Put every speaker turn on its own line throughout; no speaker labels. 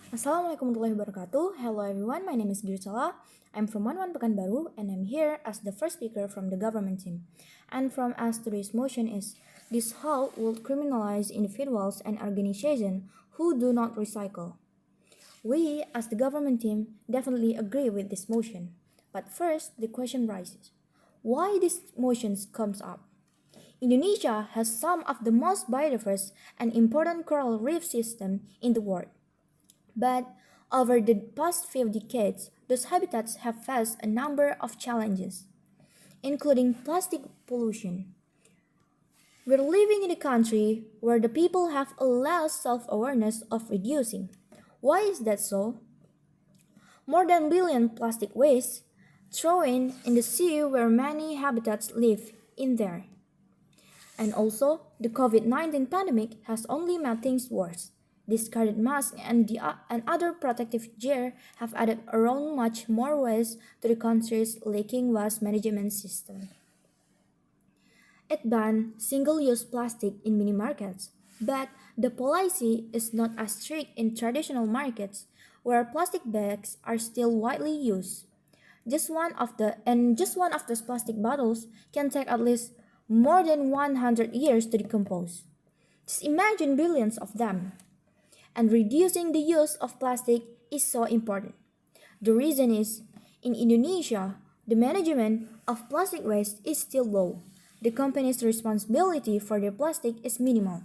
Assalamualaikum warahmatullahi wabarakatuh. Hello everyone, my name is Grisella. I'm from Pekanbaru and I'm here as the first speaker from the government team. And from us today's motion is this how will criminalize individuals and organizations who do not recycle. We as the government team definitely agree with this motion. But first the question rises. Why this motion comes up? Indonesia has some of the most biodiverse and important coral reef system in the world. But over the past few decades, those habitats have faced a number of challenges, including plastic pollution. We're living in a country where the people have a less self-awareness of reducing. Why is that so? More than a billion plastic waste thrown in the sea where many habitats live in there. And also, the COVID-19 pandemic has only made things worse. Discarded masks and other protective gear have added around much more waste to the country's leaking waste management system. It banned single-use plastic in many markets, but the policy is not as strict in traditional markets where plastic bags are still widely used. Just one of those plastic bottles can take at least more than 100 years to decompose. Just imagine billions of them. And reducing the use of plastic is so important. The reason is, in Indonesia, the management of plastic waste is still low. The company's responsibility for their plastic is minimal.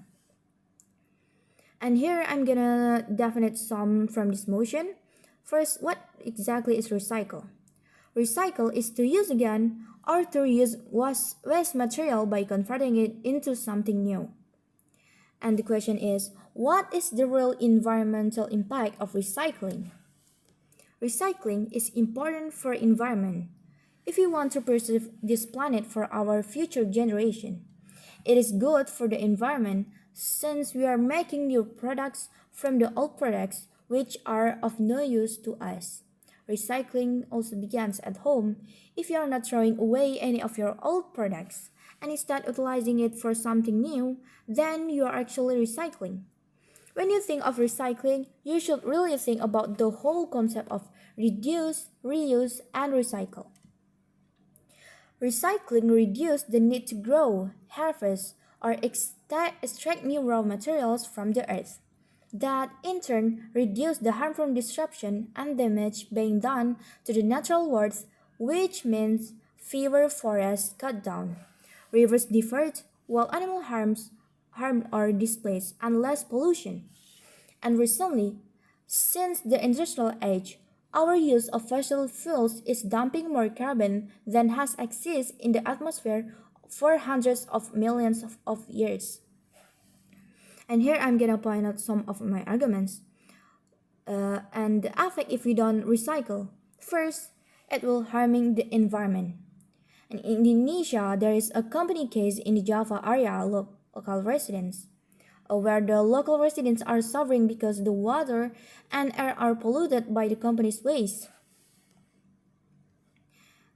And here I'm gonna definite some from this motion. First, what exactly is recycle? Recycle is to use again or to reuse waste material by converting it into something new. And the question is, what is the real environmental impact of recycling? Recycling is important for environment. If we want to preserve this planet for our future generation, it is good for the environment since we are making new products from the old products which are of no use to us. Recycling also begins at home. If you are not throwing away any of your old products and instead utilizing it for something new, then you are actually recycling. When you think of recycling, you should really think about the whole concept of reduce, reuse, and recycle. Recycling reduces the need to grow, harvest, or extract new raw materials from the earth. That in turn reduce the harmful disruption and damage being done to the natural world, which means fewer forests cut down, rivers diverted, while animal harmed or displaced, and less pollution. And recently, since the industrial age, our use of fossil fuels is dumping more carbon than has existed in the atmosphere for hundreds of millions of years. And here I'm gonna point out some of my arguments. And the effect if we don't recycle. First, it will harming the environment. In Indonesia, there is a company case in the Java area local residents, where the local residents are suffering because the water and air are polluted by the company's waste.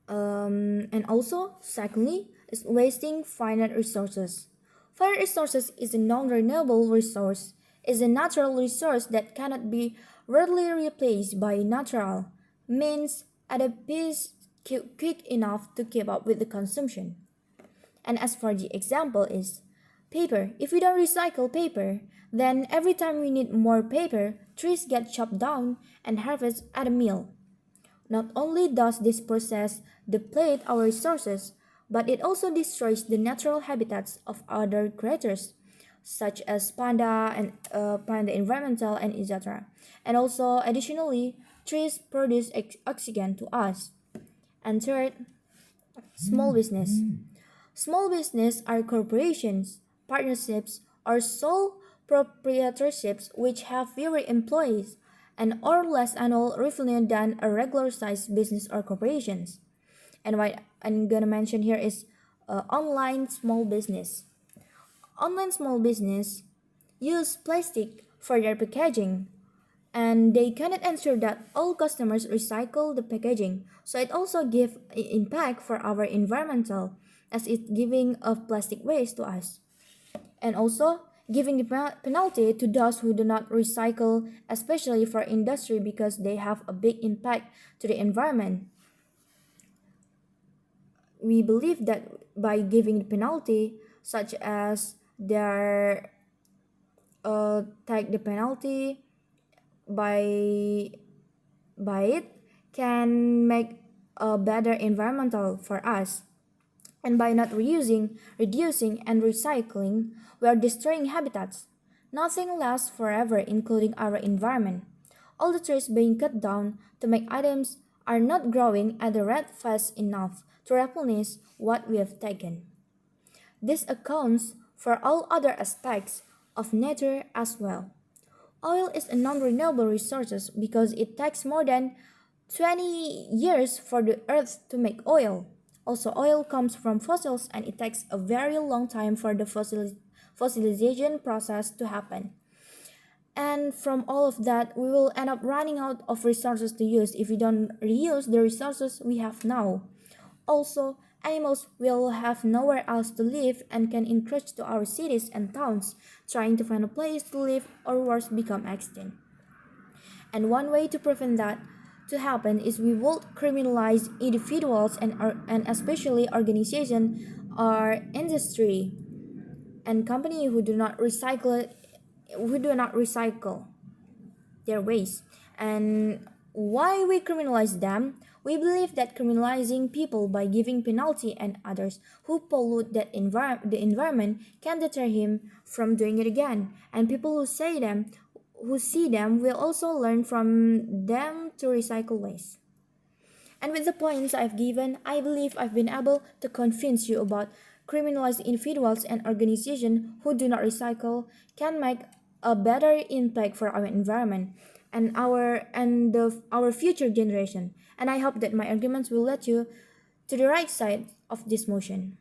And also, secondly, is wasting finite resources. Finite resources is a non-renewable resource, is a natural resource that cannot be readily replaced by natural, means at a pace quick enough to keep up with the consumption. And as for the example is paper. If we don't recycle paper, then every time we need more paper, trees get chopped down and harvested at a mill. Not only does this process deplete our resources, but it also destroys the natural habitats of other creatures, such as panda environmental and etc. And also, additionally, trees produce oxygen to us. And third, small business. Small business are corporations, partnerships, or sole proprietorships which have fewer employees and or less annual revenue than a regular sized business or corporations. And what I'm gonna mention here is online small business. Online small business use plastic for their packaging and they cannot ensure that all customers recycle the packaging. So it also give impact for our environmental as it giving of plastic waste to us. And also giving the penalty to those who do not recycle, especially for industry because they have a big impact to the environment. We believe that by giving the penalty, such as their take the penalty by it can make a better environmental for us. And by not reusing, reducing, and recycling, we are destroying habitats. Nothing lasts forever, including our environment. All the trees being cut down to make items are not growing at the rate fast enough to replenish what we have taken. This accounts for all other aspects of nature as well. Oil is a non-renewable resource because it takes more than 20 years for the earth to make oil. Also, oil comes from fossils and it takes a very long time for the fossilization process to happen. And from all of that, we will end up running out of resources to use if we don't reuse the resources we have now. Also, animals will have nowhere else to live and can encroach to our cities and towns, trying to find a place to live or worse, become extinct. And one way to prevent that to happen is we would criminalize individuals and especially organizations or industry and company who do not recycle their waste. And why we criminalize them? We believe that criminalizing people by giving penalty and others who pollute the environment can deter him from doing it again. And people who see them will also learn from them to recycle waste. And with the points I've given, I believe I've been able to convince you about criminalized individuals and organizations who do not recycle can make a better impact for our environment and our future generation. And I hope that my arguments will lead you to the right side of this motion.